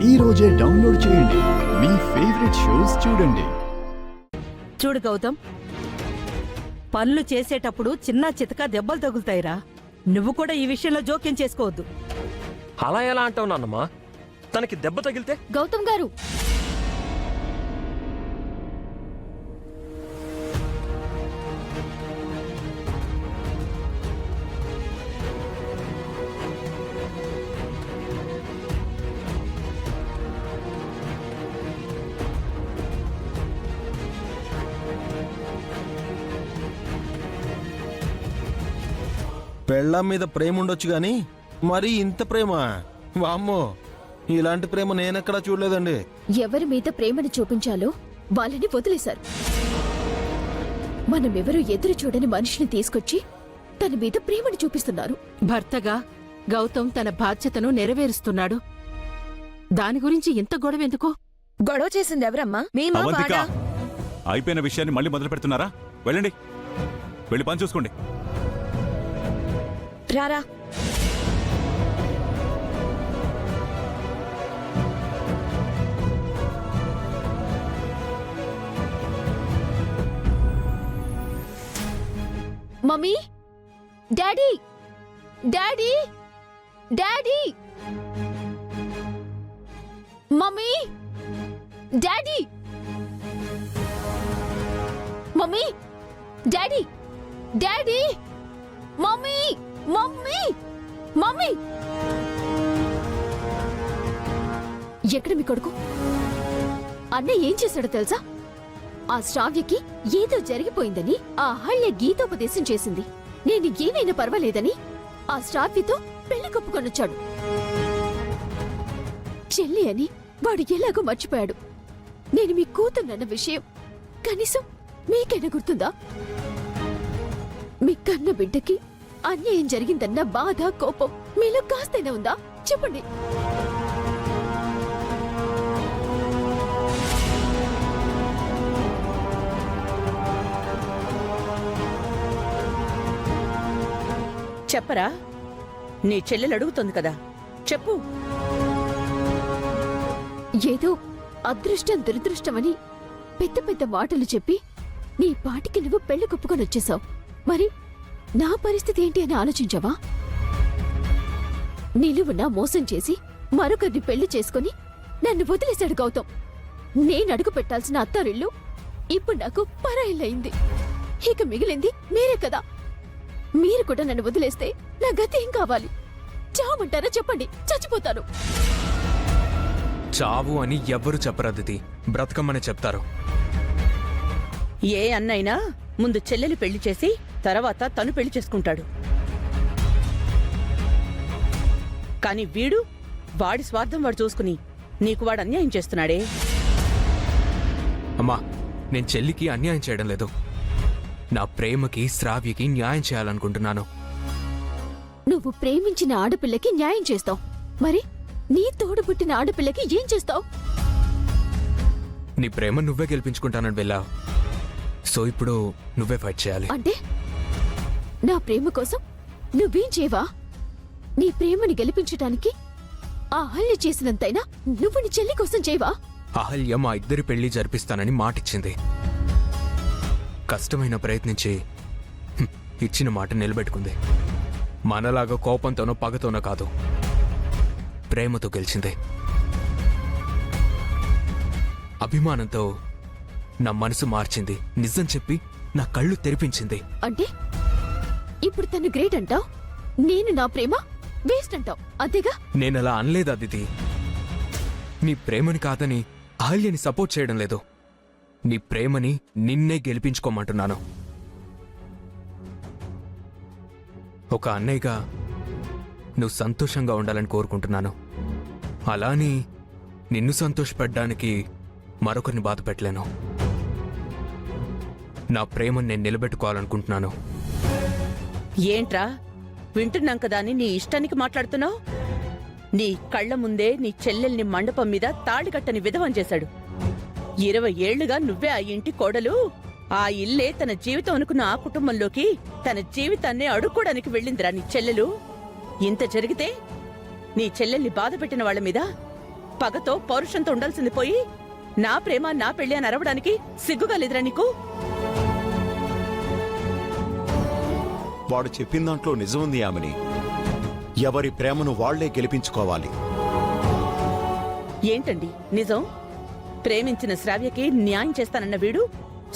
ఈ రోజే డౌన్లోడ్ చేయండి. మీ ఫేవరెట్ షోస్ చూడండి. చూడు గౌతమ్, పనులు చేసేటప్పుడు చిన్న చితక దెబ్బలు తగులుతాయిరా. నువ్వు కూడా ఈ విషయంలో జోక్యం చేసుకోవద్దు. అలా ఎలా అంటావు నాన్నమ్మా? తనకి దెబ్బ తగిలితే? గౌతమ్ గారు, పెళ్ళాం మీద ప్రేమ ఉండొచ్చు గాని మరి ఇంత ప్రేమ, వామ్మో, ఇలాంటి ప్రేమ నేనెక్కడా చూడలేదండి. ఎవరి మీద ప్రేమను చూపించాలో వాళ్ళని వదిలేశారు. మనమెవరూ ఎదురు చూడని మనిషిని తీసుకొచ్చి తన మీద ప్రేమను చూపిస్తున్నారు. భర్తగా గౌతమ్ తన బాధ్యతను నెరవేరుస్తున్నాడు. దాని గురించి ఇంత గొడవ ఎందుకో? గొడవ చేసింది ఎవరమ్మా? మేమా అవంతిక, వాడా? అయిపోయిన విషయాన్ని మళ్ళీ మొదలు పెడుతున్నారా? వెళ్ళండి, వెళ్ళి పని చూసుకోండి. రారా. Mummy, daddy, daddy, daddy, mummy, daddy, mummy, daddy, daddy, mummy, mummy, mummy. ఎక్కడ మీ కొడుకు? అన్నయ్య ఏం చేశాడో తెలుసా? ఆ శ్రావ్యకి ఏదో జరిగిపోయిందని ఆ అహల్య గీతోపదేశం చేసింది. నేను ఏమైనా పర్వాలేదని ఆ శ్రావ్యతో పెళ్లి కప్పుకొనొచ్చాడు. చెల్లి అని వాడు ఎలాగో మర్చిపోయాడు. నేను మీ కూతున్నన్న విషయం కనీసం మీకైనా గుర్తుందా? మీ కన్న బిడ్డకి అన్యాయం జరిగిందన్న బాధ, కోపం మీలో కాస్తైనా ఉందా? చెప్పండి. చెప్పరా, నీ చెల్లెలు అడుగుతుంది కదా, చెప్పు. ఏదో అదృష్టం దురదృష్టమని పెద్ద పెద్ద మాటలు చెప్పి నీ పాటికి నువ్వు పెళ్లి కుప్పుకొనొచ్చేశావు. మరి నా పరిస్థితి ఏంటి అని ఆలోచించావా? నిలువునా మోసం చేసి మరొకరిని పెళ్లి చేసుకుని నన్ను వదిలేశాడు గౌతమ్. నేనడుగు పెట్టాల్సిన అత్తారిల్లు ఇప్పుడు నాకు పరాయిల్లయింది. ఇక మిగిలింది మీరే కదా. మీరు కూడా నన్ను వదిలేస్తే నా గతి ఏం కావాలి? చావమంటారా? చెప్పండి, చచ్చిపోతాను. చావు అని ఎవ్వరు చెప్పరదితి, బ్రతకమ్మని చెప్తారు. ఏ అన్నైనా ముందు చెల్లెలు పెళ్లి చేసి తర్వాత తను పెళ్లి చేసుకుంటాడు. కాని వీడు వాడి స్వార్థం వాడు చూసుకుని నీకు వాడు అన్యాయం చేస్తున్నాడే. అమ్మా, నేను చెల్లికి అన్యాయం చేయడం లేదు. నా ప్రేమకి, శ్రావ్యకి న్యాయం చేయాలనుకుంటున్నాను. నువ్వు ప్రేమించిన ఆడపిల్లకి న్యాయం చేస్తావు, మరి నీ తోడు పుట్టిన ఆడపిల్లకి ఏం చేస్తావు? నీ ప్రేమ నువ్వే గెలిపించుకుంటానని వెళ్ళావు. సో ఇప్పుడు నువ్వే ఫైట్ చేయాలి. అంటే నా ప్రేమ కోసం నువ్వేం చేయవా? నీ ప్రేమని గెలిపించటానికి ఆ అహల్య చేసినంతైనా నువ్వు నీ చెల్లి కోసం చేయవా? అహల్య మా ఇద్దరి పెళ్లి జరిపిస్తానని మాటిచ్చింది. కష్టమైన ప్రయత్నించి ఇచ్చిన మాట నిలబెట్టుకుంది. మనలాగా కోపంతోనో పగతోనో కాదు, ప్రేమతో గెలిచింది. అభిమానంతో నా మనసు మార్చింది. నిజం చెప్పి నా కళ్ళు తెరిపించింది. అంటే ఇప్పుడు తను గ్రేట్ అంటావు, నేను నా ప్రేమ వేస్ట్ అంటావు, అంతేగా? నేనలా అనలేదు అదితి. నీ ప్రేమని కాదని అహల్యని సపోర్ట్ చేయడం లేదు. నీ ప్రేమని నిన్నే గెలిపించుకోమంటున్నాను. ఒక అన్నయ్యగా నువ్వు సంతోషంగా ఉండాలని కోరుకుంటున్నాను. అలాని నిన్ను సంతోషపెట్టడానికి మరొకరిని బాధ పెట్టలేను. నా ప్రేమను నేను నిలబెట్టుకోవాలనుకుంటున్నాను. ఏంట్రా, వింటున్నాం కదా అని నీ ఇష్టానికి మాట్లాడుతున్నావు? నీ కళ్ల ముందే నీ చెల్లెల్ని మండపం మీద తాళికట్టని విధవం చేశాడు. 20 ఏళ్లుగా నువ్వే ఆ ఇంటి కోడలు. ఆ ఇల్లే తన జీవితం అనుకున్న ఆ కుటుంబంలోకి తన జీవితాన్నే అడుక్కోడానికి వెళ్ళిందిరా నీ చెల్లెలు. ఇంత జరిగితే నీ చెల్లెల్ని బాధపెట్టిన వాళ్ల మీద పగతో పౌరుషంతో ఉండాల్సింది పోయి నా ప్రేమ నా పెళ్లి అని అరవడానికి సిగ్గుగా లేదురా నీకు? వాడు చెప్పిన దాంట్లో నిజముంది యామిని. ఎవరి ప్రేమను వాళ్లే గెలిపించుకోవాలి. ఏంటండి నిజం? ప్రేమించిన శ్రావ్యకి న్యాయం చేస్తానన్న వీడు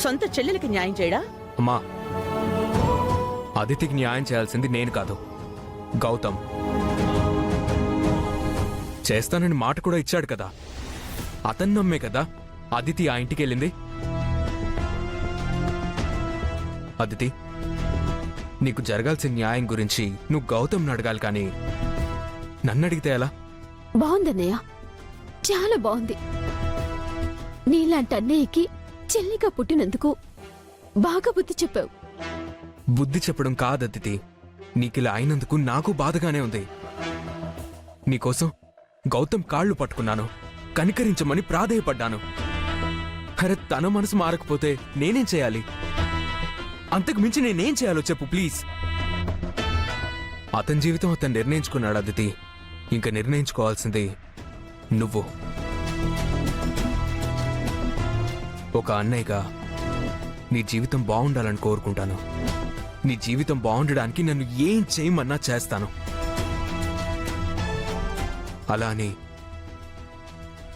సొంత చెల్లెలకి న్యాయం చేయడా? అమ్మా, అదితికి న్యాయం చేయాల్సింది నేను కాదు, గౌతమ్. చేస్తానని మాట కూడా ఇచ్చాడు కదా. అతను నమ్మే కదా అదితి ఆ ఇంటికి వెళ్ళింది. అదితి, నీకు జరగాల్సిన న్యాయం గురించి నువ్వు గౌతమ్ని అడగాలి, కానీ నన్ను అడిగితే ఎలా? బాగుందన్నయ్య, చాలా బాగుంది. నీలాంటి అన్నయ్యకి చెల్లిగా పుట్టినందుకు బాగా బుద్ధి చెప్పావు. బుద్ధి చెప్పడం కాదు అదితి, నీకిలా అయినందుకు నాకు బాధగానే ఉంది. నీకోసం గౌతమ్ కాళ్ళు పట్టుకున్నాను, కనికరించమని ప్రాధేయపడ్డాను. అరే, తన మనసు మారకపోతే నేనేం చేయాలి? అంతకు మించి నేనేం చేయాలో చెప్పు ప్లీజ్. అతని జీవితం అతను నిర్ణయించుకున్నాడు అదితి, ఇంకా నిర్ణయించుకోవాల్సింది నువ్వు. ఒక అన్నయ్యగా నీ జీవితం బాగుండాలని కోరుకుంటాను. నీ జీవితం బాగుండడానికి నన్ను ఏం చేయమన్నా చేస్తాను. అలా అని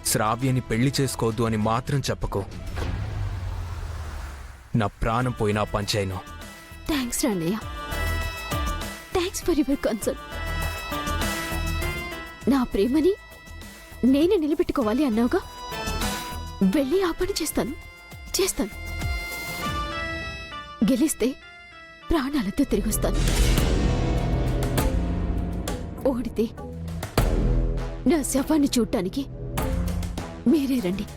శ్రావ్యని పెళ్లి చేసుకోవద్దు అని మాత్రం చెప్పకు. నా ప్రాణం పోయినా పంచాయను. థ్యాంక్స్ అన్నయ్య, థ్యాంక్స్ ఫర్ యువర్ కన్సర్న్. నా ప్రేమని నేనే నిలబెట్టుకోవాలి అన్నావుగా, వెళ్ళి ఆ పని చేస్తాను. గెలిస్తే ప్రాణాలతో తిరిగొస్తాను. ఓడితే నా శవాన్ని చూడటానికి మీరే రండి.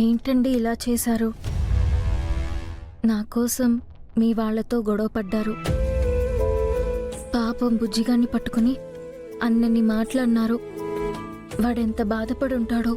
ఏంటండి ఇలా చేశారు? నా కోసం మీ వాళ్లతో గొడవ పడ్డారు. పాపం బుజ్జిగాన్ని పట్టుకుని అన్నని మాటలన్నారు. వాడెంత బాధపడి ఉంటాడో.